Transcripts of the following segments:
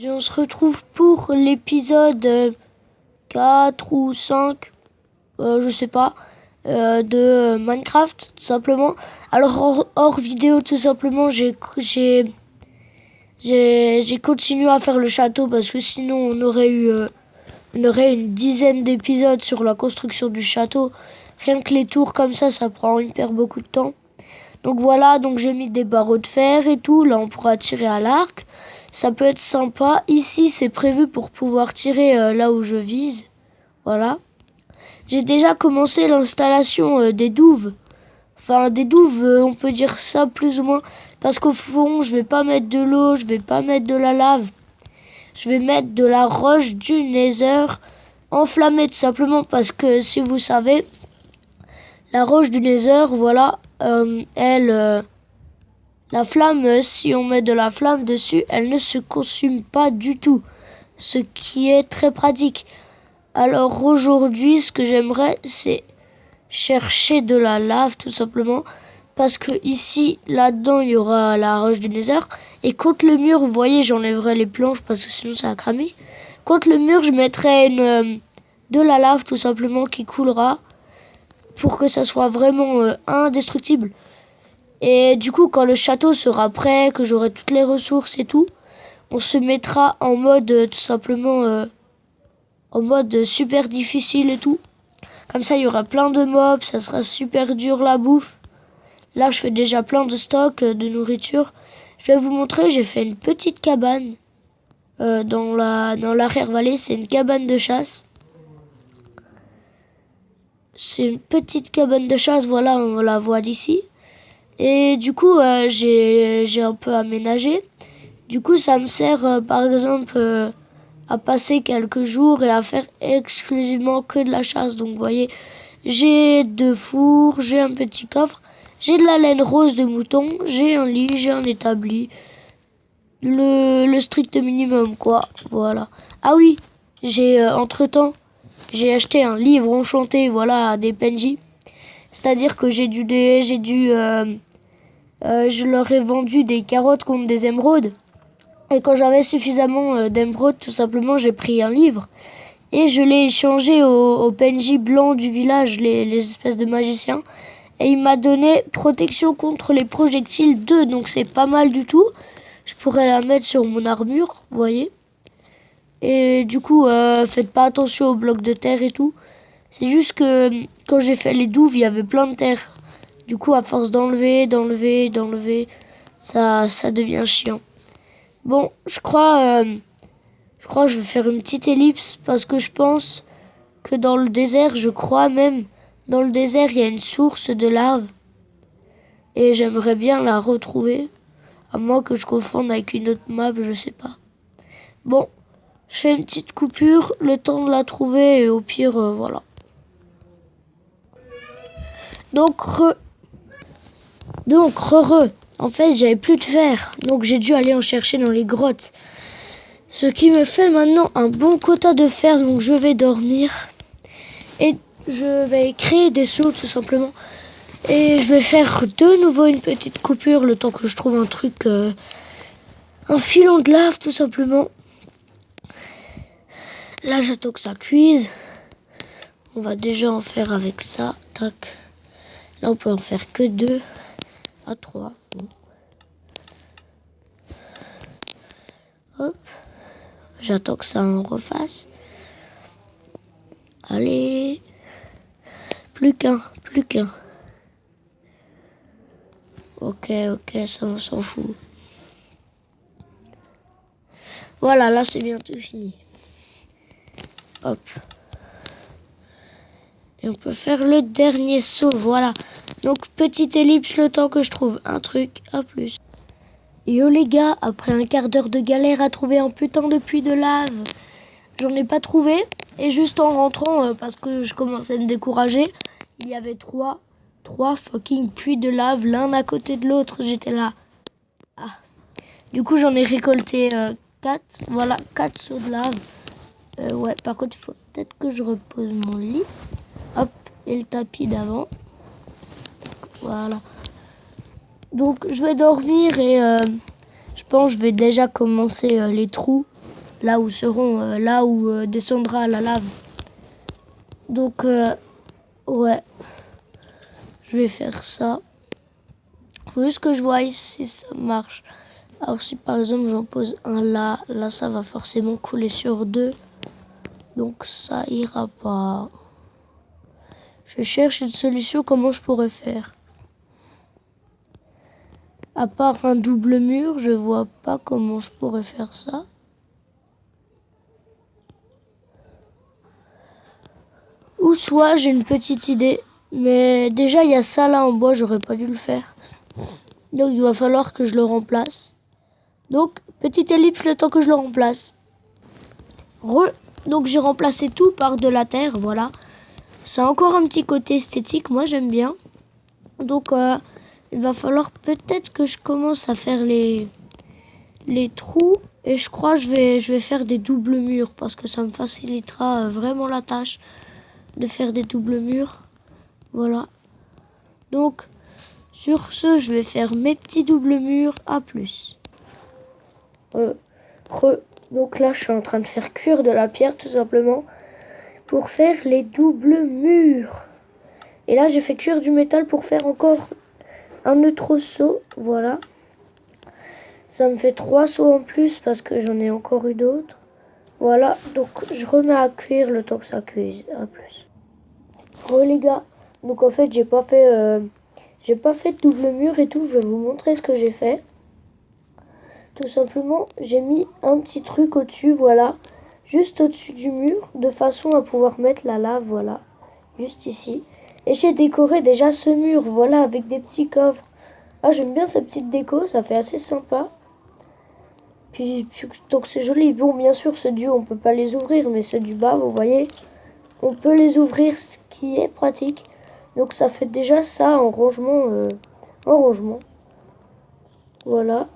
Et on se retrouve pour l'épisode 4 ou 5, je sais pas, de Minecraft, tout simplement. Alors hors vidéo, tout simplement, j'ai continué à faire le château parce que sinon on aurait une dizaine d'épisodes sur la construction du château. Rien que les tours comme ça prend hyper beaucoup de temps. Donc voilà, donc j'ai mis des barreaux de fer et tout. Là, on pourra tirer à l'arc. Ça peut être sympa. Ici, c'est prévu pour pouvoir tirer là où je vise. Voilà. J'ai déjà commencé l'installation des douves. Enfin, des douves, on peut dire ça plus ou moins. Parce qu'au fond, je vais pas mettre de l'eau, je vais pas mettre de la lave. Je vais mettre de la roche du Nether enflammée, tout simplement parce que, si vous savez, la roche du Nether, voilà, la flamme, si on met de la flamme dessus, elle ne se consume pas du tout, ce qui est très pratique. Alors aujourd'hui, ce que j'aimerais, c'est chercher de la lave, tout simplement, parce que ici, là-dedans, il y aura la roche du Nether, et contre le mur, vous voyez, j'enlèverai les planches parce que sinon ça va cramer. Contre le mur, je mettrai de la lave, tout simplement, qui coulera, pour que ça soit vraiment indestructible. Et du coup, quand le château sera prêt, que j'aurai toutes les ressources et tout, on se mettra en mode tout simplement en mode super difficile et tout. Comme ça, il y aura plein de mobs, ça sera super dur la bouffe. Là, je fais déjà plein de stocks de nourriture. Je vais vous montrer, j'ai fait une petite cabane dans l'arrière-vallée. C'est une cabane de chasse. C'est une petite cabane de chasse, voilà, on la voit d'ici. Et du coup, j'ai un peu aménagé. Du coup, ça me sert, par exemple, à passer quelques jours et à faire exclusivement que de la chasse. Donc, vous voyez, j'ai 2 fours, j'ai un petit coffre, j'ai de la laine rose de mouton, j'ai un lit, j'ai un établi. Le strict minimum, quoi. Voilà. Ah oui, entre-temps, j'ai acheté un livre enchanté, voilà, à des PNJ. C'est-à-dire que je leur ai vendu des carottes contre des émeraudes. Et quand j'avais suffisamment d'émeraudes, tout simplement, j'ai pris un livre. Et je l'ai échangé au PNJ blanc du village, les espèces de magiciens. Et il m'a donné protection contre les projectiles 2. Donc c'est pas mal du tout. Je pourrais la mettre sur mon armure, vous voyez. Et du coup, faites pas attention aux blocs de terre et tout. C'est juste que quand j'ai fait les douves, il y avait plein de terre. Du coup, à force d'enlever, ça devient chiant. Bon, je crois que je vais faire une petite ellipse parce que je pense que dans le désert, je crois même, dans le désert, il y a une source de lave. Et j'aimerais bien la retrouver. À moins que je confonde avec une autre map, je sais pas. Bon, je fais une petite coupure, le temps de la trouver et au pire, voilà. Donc, en fait, j'avais plus de fer, donc j'ai dû aller en chercher dans les grottes. Ce qui me fait maintenant un bon quota de fer, donc je vais dormir. Et je vais créer des sauts, tout simplement. Et je vais faire de nouveau une petite coupure, le temps que je trouve un truc, un filon de lave, tout simplement. Là, j'attends que ça cuise. On va déjà en faire avec ça. Tac. Là, on peut en faire que 2 à 3. Bon. Hop. J'attends que ça en refasse. Allez. Plus qu'un. Ok, ça on s'en fout. Voilà, là c'est bientôt fini. Hop. Et on peut faire le dernier saut, voilà. Donc petite ellipse le temps que je trouve un truc, à plus. Yo les gars, après un quart d'heure de galère à trouver un putain de puits de lave, j'en ai pas trouvé. Et juste en rentrant, parce que je commençais à me décourager, il y avait trois fucking puits de lave l'un à côté de l'autre. J'étais là. Ah. Du coup j'en ai récolté 4. Voilà, 4 seaux de lave. Ouais, par contre il faut peut-être que je repose mon lit. Hop, et le tapis d'avant. Voilà. Donc je vais dormir et je pense que je vais déjà commencer les trous. là où descendra la lave. Donc ouais, je vais faire ça. Faut juste que je vois si ça marche. Alors si par exemple j'en pose un là ça va forcément couler sur 2. Donc ça ira pas. Je cherche une solution, comment je pourrais faire. À part un double mur, je vois pas comment je pourrais faire ça. Ou soit j'ai une petite idée. Mais déjà il y a ça là en bois, j'aurais pas dû le faire. Donc il va falloir que je le remplace. Donc petite ellipse le temps que je le remplace. Donc j'ai remplacé tout par de la terre, voilà. Ça a encore un petit côté esthétique, moi j'aime bien. Donc il va falloir peut-être que je commence à faire les trous. Et je crois que je vais faire des doubles murs parce que ça me facilitera vraiment la tâche de faire des doubles murs. Voilà. Donc sur ce, je vais faire mes petits doubles murs à plus. Donc là, je suis en train de faire cuire de la pierre tout simplement pour faire les doubles murs. Et là, j'ai fait cuire du métal pour faire encore un autre seau. Voilà. Ça me fait 3 seaux en plus parce que j'en ai encore eu d'autres. Voilà, donc je remets à cuire le temps que ça cuise. À plus. Oh les gars, donc en fait, j'ai pas fait de double mur et tout. Je vais vous montrer ce que j'ai fait. Tout simplement, j'ai mis un petit truc au-dessus, voilà. Juste au-dessus du mur, de façon à pouvoir mettre la lave, voilà. Juste ici. Et j'ai décoré déjà ce mur, voilà, avec des petits coffres. Ah, j'aime bien cette petite déco, ça fait assez sympa. Puis donc c'est joli. Bon, bien sûr, ceux du haut, on peut pas les ouvrir, mais ceux du bas, vous voyez, on peut les ouvrir, ce qui est pratique. Donc ça fait déjà ça en rangement. Voilà.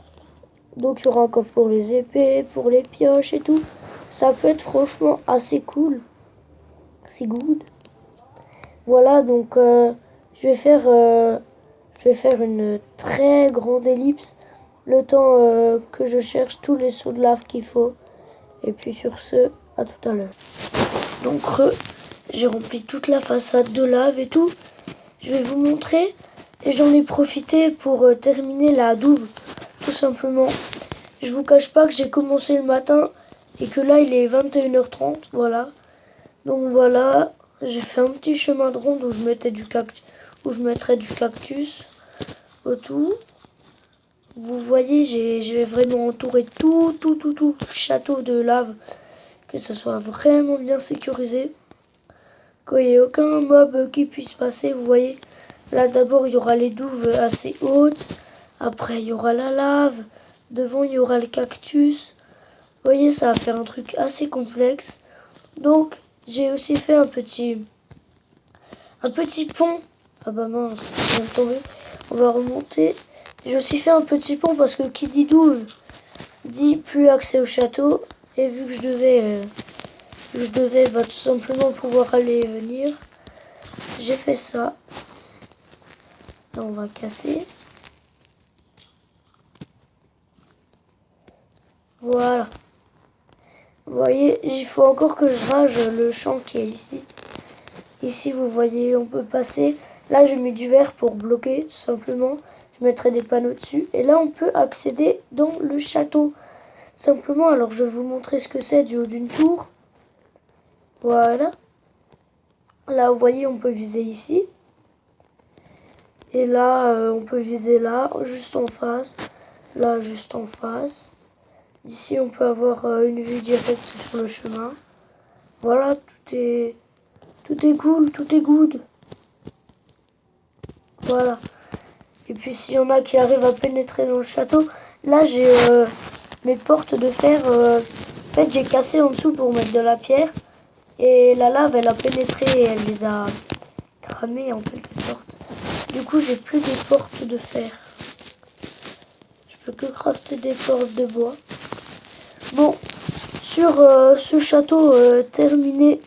Donc il y aura un coffre pour les épées, pour les pioches et tout. Ça peut être franchement assez cool. C'est good. Voilà, donc je vais faire une très grande ellipse. Le temps que je cherche tous les seaux de lave qu'il faut. Et puis sur ce, à tout à l'heure. Donc j'ai rempli toute la façade de lave et tout. Je vais vous montrer. Et j'en ai profité pour terminer la douve. Tout simplement. Je vous cache pas que j'ai commencé le matin. Et que là il est 21h30. Voilà. Donc voilà. J'ai fait un petit chemin de ronde où je mettrais du cactus autour. Vous voyez, j'ai vraiment entouré tout le château de lave. Que ce soit vraiment bien sécurisé. Qu'il n'y ait aucun mob qui puisse passer. Vous voyez, là d'abord il y aura les douves assez hautes. Après il y aura la lave. Devant il y aura le cactus. Vous voyez, ça va faire un truc assez complexe. Donc j'ai aussi fait un petit pont. Ah bah mince, je vais tomber. On va remonter. J'ai aussi fait un petit pont parce que qui dit douve dit plus accès au château. Et vu que je devais tout simplement pouvoir aller et venir, j'ai fait ça. Là on va casser. Voilà. Vous voyez, il faut encore que je rage le champ qui est ici. Ici vous voyez, on peut passer. Là j'ai mis du verre pour bloquer tout simplement. Je mettrai des panneaux dessus. Et là on peut accéder dans le château. Simplement, alors je vais vous montrer ce que c'est du haut d'une tour. Voilà. Là vous voyez, on peut viser ici. Et là on peut viser là, juste en face. Là juste en face. Ici on peut avoir une vue directe sur le chemin. Voilà, tout est cool, tout est good. Voilà. Et puis s'il y en a qui arrivent à pénétrer dans le château, là j'ai mes portes de fer. En fait j'ai cassé en dessous pour mettre de la pierre. Et la lave elle a pénétré et elle les a cramées en quelque sorte. Du coup j'ai plus des portes de fer. Je peux que crafter des portes de bois. Bon, sur ce château terminé,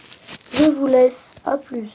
je vous laisse. À plus.